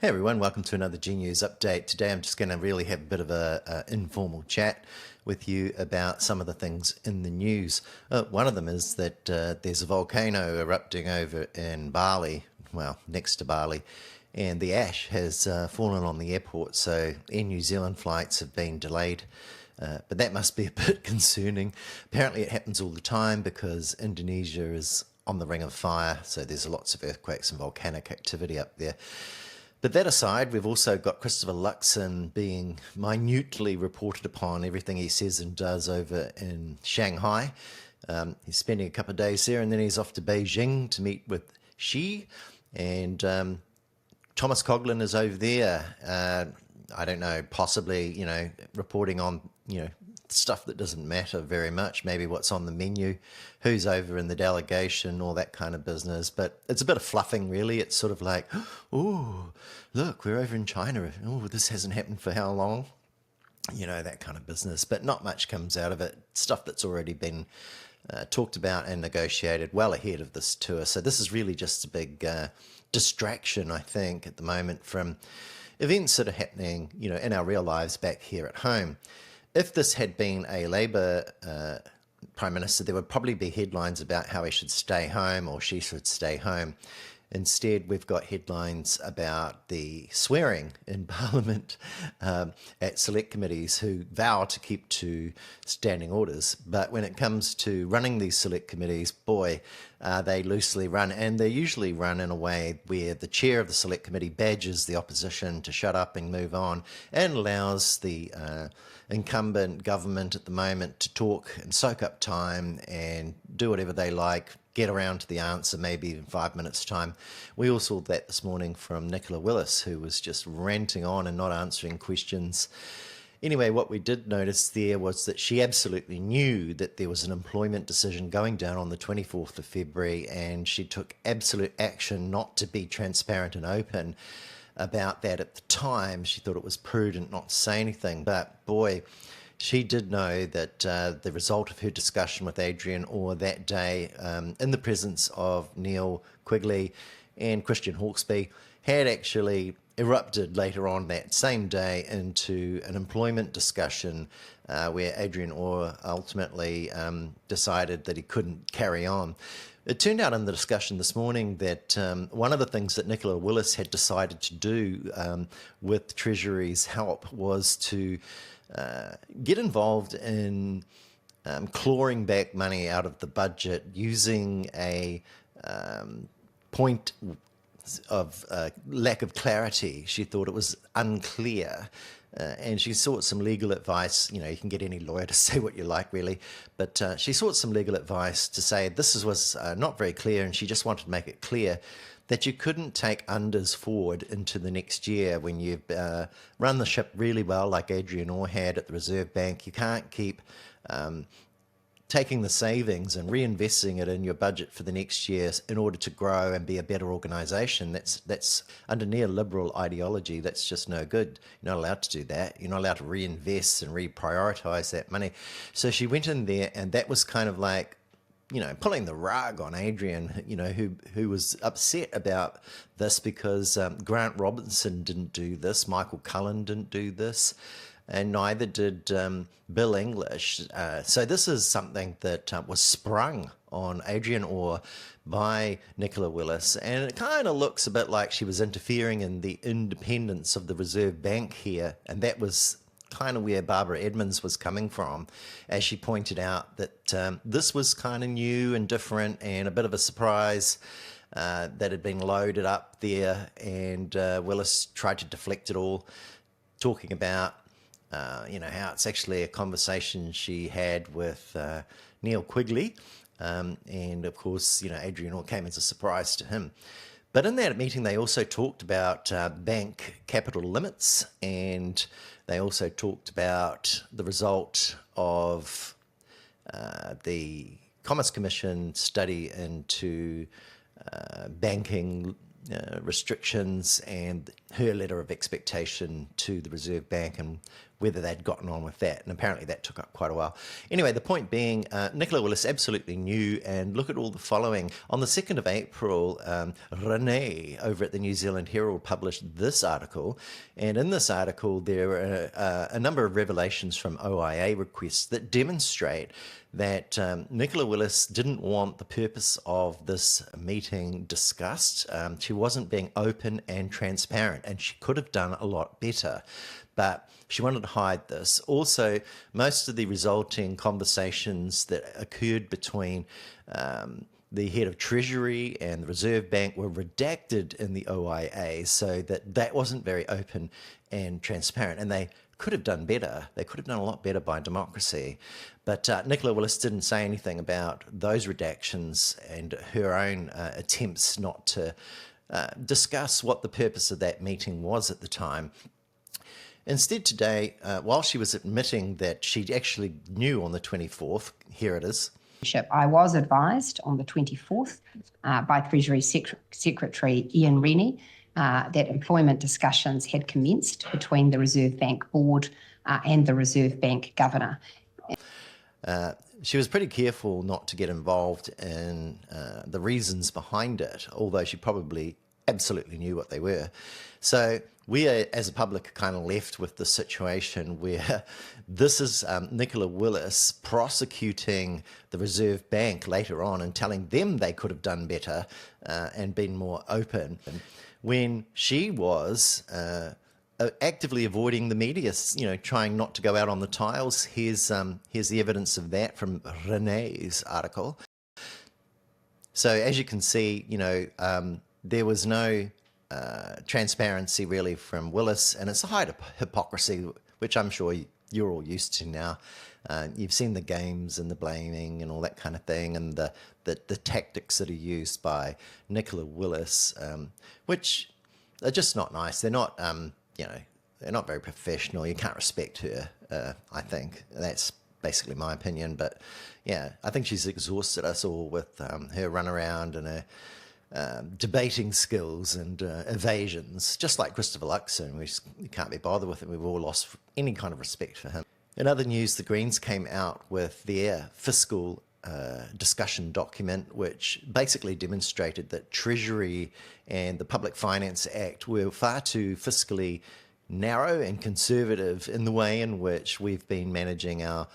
Hey everyone, welcome to another G News update. Today I'm just going to really have a bit of a informal chat with you about some of the things in the news. One of them is that there's a volcano erupting over in Bali, well, next to Bali, and the ash has fallen on the airport, so Air New Zealand flights have been delayed. But that must be a bit concerning. Apparently it happens all the time because Indonesia is on the ring of fire, so there's lots of earthquakes and volcanic activity up there. But that aside, we've also got Christopher Luxon being minutely reported upon everything he says and does over in Shanghai. He's spending a couple of days there, and then he's off to Beijing to meet with Xi. And Thomas Coughlin is over there. I don't know, possibly, reporting on, stuff that doesn't matter very much, maybe what's on the menu, who's over in the delegation, all that kind of business. But it's a bit of fluffing, really. It's sort of like, oh, look, we're over in China. Oh, this hasn't happened for how long? That kind of business. But not much comes out of it. Stuff that's already been talked about and negotiated well ahead of this tour. So this is really just a big distraction, I think, at the moment from events that are happening, in our real lives back here at home. If this had been a Labour Prime Minister, there would probably be headlines about how he should stay home or she should stay home. Instead, we've got headlines about the swearing in Parliament at select committees who vow to keep to standing orders. But when it comes to running these select committees, boy, they loosely run. And they usually run in a way where the chair of the select committee badges the opposition to shut up and move on and allows the incumbent government at the moment to talk and soak up time and do whatever they like, get around to the answer maybe in 5 minutes' time. We all saw that this morning from Nicola Willis, who was just ranting on and not answering questions. Anyway, what we did notice there was that she absolutely knew that there was an employment decision going down on the 24th of February, and she took absolute action not to be transparent and open about that at the time. She thought it was prudent not to say anything, but boy, she did know that the result of her discussion with Adrian Orr that day, in the presence of Neil Quigley and Christian Hawkesby, had actually erupted later on that same day into an employment discussion where Adrian Orr ultimately decided that he couldn't carry on. It turned out in the discussion this morning that one of the things that Nicola Willis had decided to do with Treasury's help was to get involved in clawing back money out of the budget using a point of lack of clarity. She thought it was unclear. And she sought some legal advice. You can get any lawyer to say what you like, really. But she sought some legal advice to say this was not very clear, and she just wanted to make it clear that you couldn't take unders forward into the next year when you've run the ship really well, like Adrian Orr had at the Reserve Bank. You can't keep taking the savings and reinvesting it in your budget for the next year in order to grow and be a better organisation. That's under neoliberal ideology. That's just no good. You're not allowed to do that. You're not allowed to reinvest and reprioritise that money. So she went in there, and that was kind of like, pulling the rug on Adrian, who was upset about this because Grant Robinson didn't do this, Michael Cullen didn't do this, and neither did Bill English. So this is something that was sprung on Adrian Orr by Nicola Willis, and it kind of looks a bit like she was interfering in the independence of the Reserve Bank here, and that was kind of where Barbara Edmonds was coming from, as she pointed out that this was kind of new and different and a bit of a surprise that had been loaded up there, and Willis tried to deflect it all, talking about how it's actually a conversation she had with Neil Quigley, and of course, Adrian Orr came as a surprise to him. But in that meeting, they also talked about bank capital limits, and they also talked about the result of the Commerce Commission study into banking restrictions and her letter of expectation to the Reserve Bank and whether they'd gotten on with that. And apparently that took up quite a while. Anyway, the point being, Nicola Willis absolutely knew, and look at all the following. On the 2nd of April, Renee over at the New Zealand Herald published this article. And in this article, there are a number of revelations from OIA requests that demonstrate that Nicola Willis didn't want the purpose of this meeting discussed. She wasn't being open and transparent, and she could have done a lot better. But she wanted to hide this. Also, most of the resulting conversations that occurred between the head of Treasury and the Reserve Bank were redacted in the OIA, so that wasn't very open and transparent. And they could have done better. They could have done a lot better by democracy. But Nicola Willis didn't say anything about those redactions and her own attempts not to discuss what the purpose of that meeting was at the time. Instead today, while she was admitting that she actually knew on the 24th, here it is. I was advised on the 24th by Treasury Secretary Ian Rennie that employment discussions had commenced between the Reserve Bank Board and the Reserve Bank Governor. She was pretty careful not to get involved in the reasons behind it, although she probably absolutely knew what they were. So we are, as a public, kind of left with the situation where this is Nicola Willis prosecuting the Reserve Bank later on and telling them they could have done better and been more open, when she was actively avoiding the media, trying not to go out on the tiles. Here's the evidence of that from Renee's article. So as you can see, there was no transparency really from Willis, and it's a height of hypocrisy, which I'm sure you're all used to now. You've seen the games and the blaming and all that kind of thing, and the tactics that are used by Nicola Willis, which are just not nice. They're not, they're not very professional. You can't respect her, I think. That's basically my opinion. But yeah, I think she's exhausted us all with her runaround and her debating skills and evasions, just like Christopher Luxon. We can't be bothered with it. We've all lost any kind of respect for him. In other news, the Greens came out with their fiscal discussion document, which basically demonstrated that Treasury and the Public Finance Act were far too fiscally narrow and conservative in the way in which we've been managing our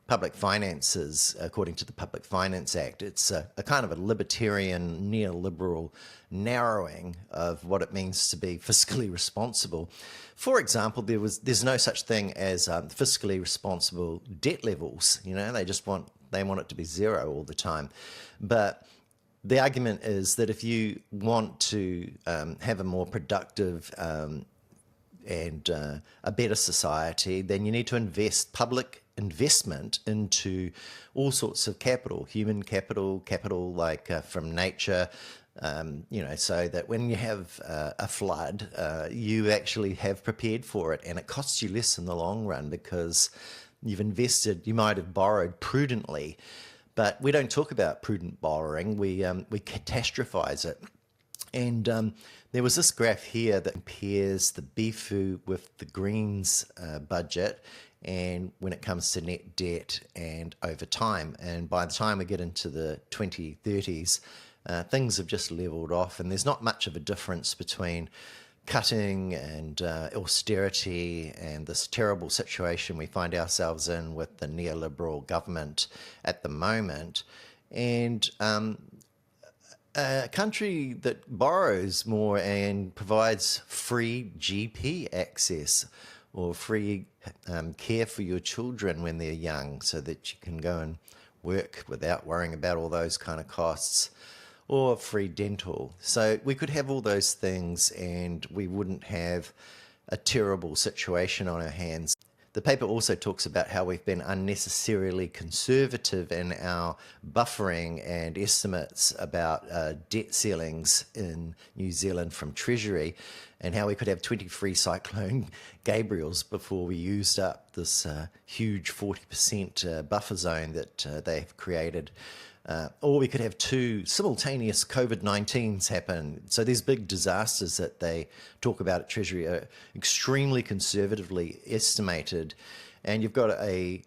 public finances according to the Public Finance Act. It's a kind of a libertarian, neoliberal narrowing of what it means to be fiscally responsible. For example, there's no such thing as fiscally responsible debt levels. They want it to be zero all the time. But the argument is that if you want to have a more productive and a better society, then you need to invest public investment into all sorts of capital, human capital like from nature, so that when you have a flood, you actually have prepared for it, and it costs you less in the long run because you've invested. You might have borrowed prudently, but we don't talk about prudent borrowing. We catastrophize it. And there was this graph here that compares the BIFU with the Greens budget, and when it comes to net debt and over time. And by the time we get into the 2030s, things have just leveled off, and there's not much of a difference between cutting and austerity and this terrible situation we find ourselves in with the neoliberal government at the moment, and a country that borrows more and provides free GP access or free care for your children when they're young so that you can go and work without worrying about all those kind of costs, or free dental. So we could have all those things and we wouldn't have a terrible situation on our hands. The paper also talks about how we've been unnecessarily conservative in our buffering and estimates about debt ceilings in New Zealand from Treasury, and how we could have 23 Cyclone Gabriels before we used up this huge 40% buffer zone that they've created Or we could have two simultaneous COVID-19s happen. So these big disasters that they talk about at Treasury are extremely conservatively estimated. And you've got a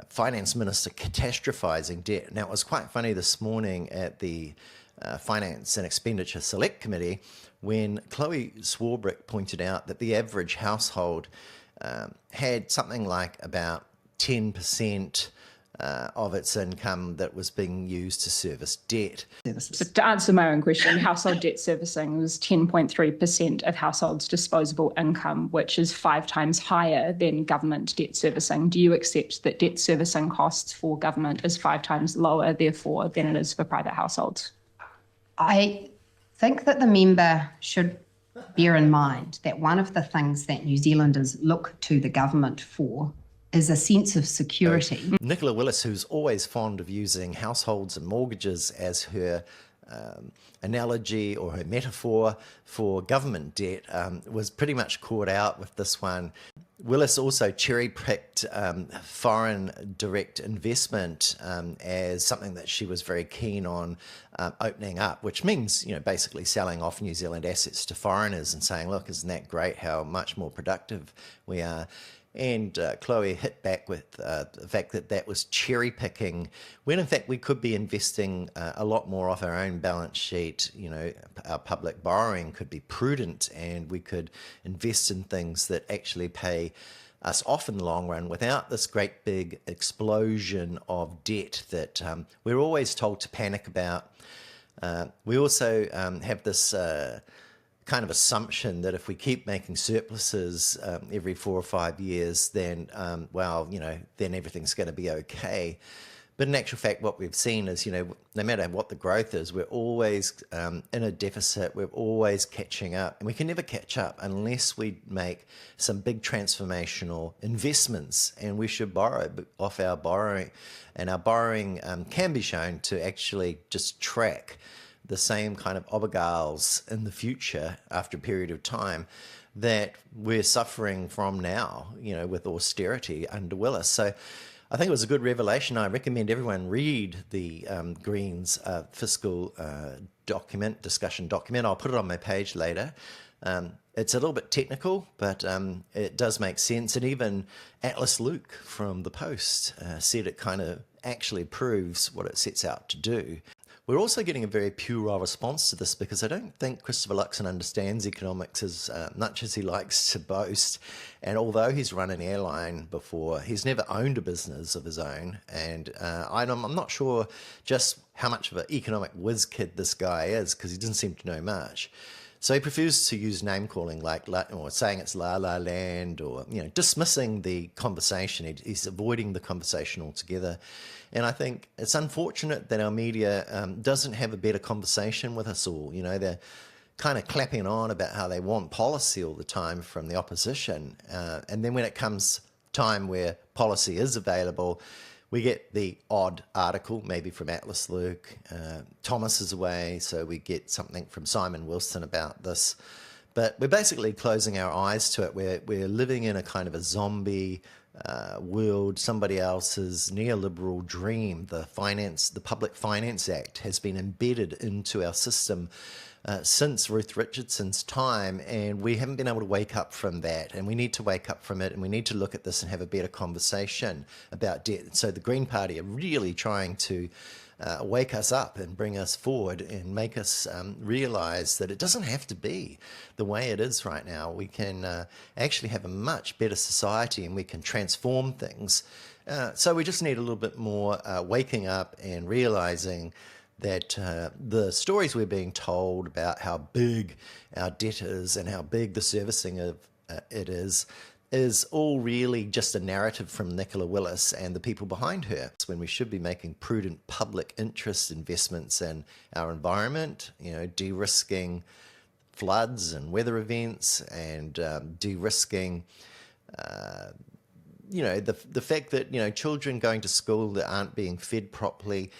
finance minister catastrophizing debt. Now, it was quite funny this morning at the Finance and Expenditure Select Committee when Chloe Swarbrick pointed out that the average household had something like about 10% of its income that was being used to service debt. So to answer my own question, household debt servicing was 10.3% of households' disposable income, which is 5 times higher than government debt servicing. Do you accept that debt servicing costs for government is 5 times lower, therefore, than it is for private households? I think that the member should bear in mind that one of the things that New Zealanders look to the government for is a sense of security. Nicola Willis, who's always fond of using households and mortgages as her analogy or her metaphor for government debt, was pretty much caught out with this one. Willis also cherry-picked foreign direct investment as something that she was very keen on opening up, which means, basically selling off New Zealand assets to foreigners and saying, look, isn't that great how much more productive we are? And Chloe hit back with the fact that that was cherry picking, when in fact we could be investing a lot more off our own balance sheet. Our public borrowing could be prudent and we could invest in things that actually pay us off in the long run without this great big explosion of debt that we're always told to panic about. We also have this kind of assumption that if we keep making surpluses every 4 or 5 years, then, then everything's going to be okay. But in actual fact, what we've seen is, no matter what the growth is, we're always in a deficit. We're always catching up. And we can never catch up unless we make some big transformational investments. And we should borrow off our borrowing. And our borrowing can be shown to actually just track the same kind of obergals in the future after a period of time that we're suffering from now, with austerity under Willis. So I think it was a good revelation. I recommend everyone read the Greens fiscal discussion document. I'll put it on my page later. It's a little bit technical, but it does make sense. And even Atlas Luke from The Post said it kind of actually proves what it sets out to do. We're also getting a very puerile response to this because I don't think Christopher Luxon understands economics as much as he likes to boast. And although he's run an airline before, he's never owned a business of his own. And I'm not sure just how much of an economic whiz kid this guy is because he doesn't seem to know much. So he prefers to use name calling, or saying it's La La Land, or dismissing the conversation. He's avoiding the conversation altogether. And I think it's unfortunate that our media doesn't have a better conversation with us all. They're kind of clapping on about how they want policy all the time from the opposition. And then when it comes time where policy is available, we get the odd article, maybe from Atlas Luke. Thomas is away, so we get something from Simon Wilson about this. But we're basically closing our eyes to it. We're living in a kind of a zombie world, somebody else's neoliberal dream. The Public Finance Act has been embedded into our system since Ruth Richardson's time, and we haven't been able to wake up from that, and we need to wake up from it, and we need to look at this and have a better conversation about debt. So the Green Party are really trying to wake us up and bring us forward and make us realize that it doesn't have to be the way it is right now. We can actually have a much better society and we can transform things. So we just need a little bit more waking up and realizing that the stories we're being told about how big our debt is and how big the servicing of it is all really just a narrative from Nicola Willis and the people behind her. It's when we should be making prudent public interest investments in our environment, de-risking floods and weather events, and de-risking the fact that children going to school that aren't being fed properly,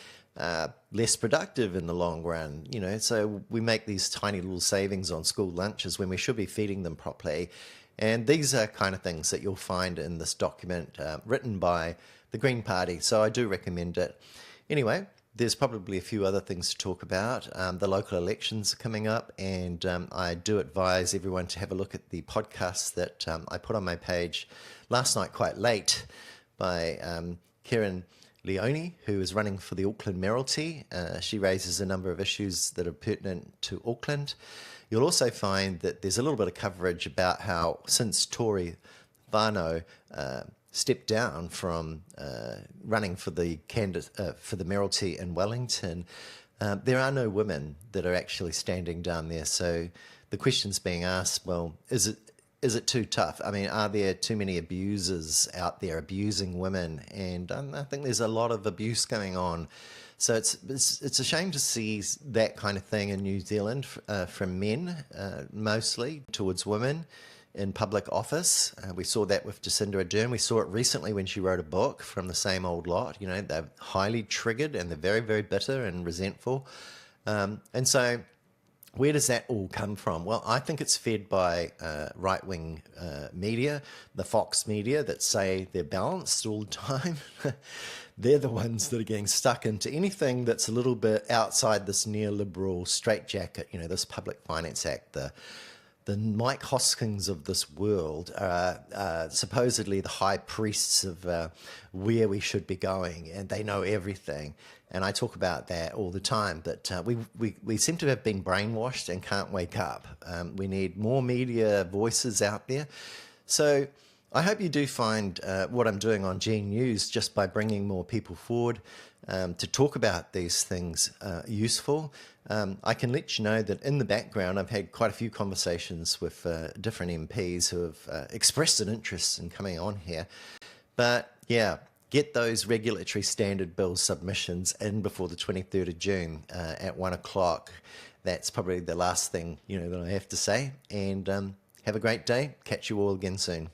less productive in the long run. So we make these tiny little savings on school lunches when we should be feeding them properly. And these are kind of things that you'll find in this document written by the Green Party. So I do recommend it. Anyway, there's probably a few other things to talk about. The local elections are coming up, and I do advise everyone to have a look at the podcast that I put on my page last night quite late by Karen Leone, who is running for the Auckland Mayoralty. She raises a number of issues that are pertinent to Auckland. You'll also find that there's a little bit of coverage about how since Tory Whānau stepped down from running for the Mayoralty in Wellington, there are no women that are actually standing down there. So the question's being asked, well, is it too tough? I mean, are there too many abusers out there abusing women? And I think there's a lot of abuse going on. So it's a shame to see that kind of thing in New Zealand from men, mostly towards women in public office. We saw that with Jacinda Ardern. We saw it recently when she wrote a book from the same old lot. You know, they're highly triggered and they're very, very bitter and resentful. And so where does that all come from? Well, I think it's fed by right-wing media, the Fox media that say they're balanced all the time. They're the ones that are getting stuck into anything that's a little bit outside this neoliberal straitjacket, you know, this Public Finance Act, the Mike Hoskins of this world are supposedly the high priests of where we should be going, and they know everything. And I talk about that all the time, that we seem to have been brainwashed and can't wake up. We need more media voices out there. So I hope you do find what I'm doing on G News, just by bringing more people forward to talk about these things, useful. I can let you know that in the background, I've had quite a few conversations with different MPs who have expressed an interest in coming on here. But yeah, get those regulatory standard bill submissions in before the 23rd of June at 1 o'clock. That's probably the last thing, you know, that I have to say. And have a great day. Catch you all again soon.